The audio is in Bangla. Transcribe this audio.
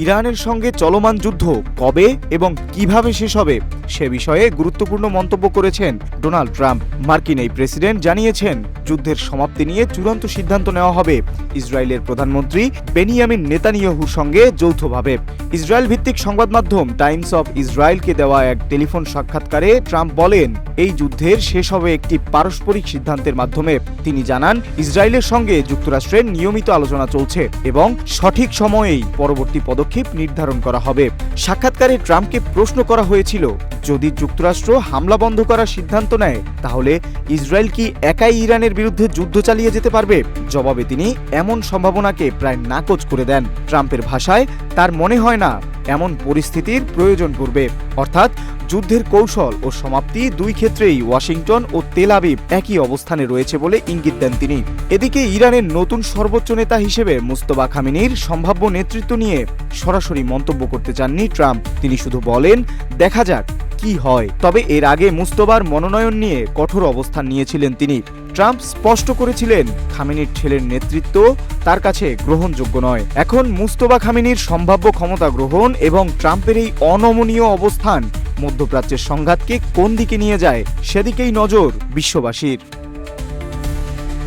ইরানের সঙ্গে চলমান যুদ্ধ কবে এবং কিভাবে শেষ হবে সে বিষয়ে গুরুত্বপূর্ণ মন্তব্য করেছেন ডোনাল্ড ট্রাম্প। মার্কিন এই প্রেসিডেন্ট জানিয়েছেন, যুদ্ধের সমাপ্তি নিয়ে চূড়ান্ত সিদ্ধান্ত নেওয়া হবে ইসরায়েলের প্রধানমন্ত্রী বেনিয়ামিন নেতানিয়াহুর সঙ্গে যৌথভাবে। ইসরায়েল ভিত্তিক সংবাদ মাধ্যম টাইমস অফ ইসরায়েলকে দেওয়া এক টেলিফোন সাক্ষাৎকারে ট্রাম্প বলেন, এই যুদ্ধের শেষ হবে একটি পারস্পরিক সিদ্ধান্তের মাধ্যমে। তিনি জানান, ইসরায়েলের সঙ্গে যুক্তরাষ্ট্রের নিয়মিত আলোচনা চলছে এবং সঠিক সময়েই পরবর্তী পদক্ষেপ নির্ধারণ করা হবে। সাক্ষাৎকারে ট্রাম্পকে প্রশ্ন করা হয়েছিল, যদি যুক্তরাষ্ট্র হামলা বন্ধ করার সিদ্ধান্ত নেয় তাহলে ইসরায়েল কি একাই ইরানের বিরুদ্ধে যুদ্ধ চালিয়ে যেতে পারবে? জবাবে তিনি এমন সম্ভাবনাকে প্রায় নাকচ করে দেন। ট্রাম্পের ভাষায়, তার মনে হয় না এমন পরিস্থিতির প্রয়োজন পড়বে। অর্থাৎ যুদ্ধের কৌশল ও সমাপ্তি দুই ক্ষেত্রেই ওয়াশিংটন ও তেল আবিব একই অবস্থানে রয়েছে বলে ইঙ্গিত দেন তিনি। এদিকে ইরানের নতুন সর্বোচ্চ নেতা হিসেবে মুস্তফা খামেনির সম্ভাব্য নেতৃত্ব নিয়ে সরাসরি মন্তব্য করতে চাননি ট্রাম্প। তিনি শুধু বলেন, দেখা যাক কি হয়। তবে এর আগে মুস্তফার মনোনয়ন নিয়ে কঠোর অবস্থান নিয়েছিলেন তিনি। ট্রাম্প স্পষ্ট করেছিলেন, খামেনির ছেলের নেতৃত্ব তার কাছে গ্রহণযোগ্য নয়। এখন মুস্তফা খামেনির সম্ভাব্য ক্ষমতা গ্রহণ এবং ট্রাম্পের এই অনমনীয় অবস্থান মধ্যপ্রাচ্যের সংঘাতকে কোন দিকে নিয়ে যায় সেদিকেই নজর বিশ্ববাসীর।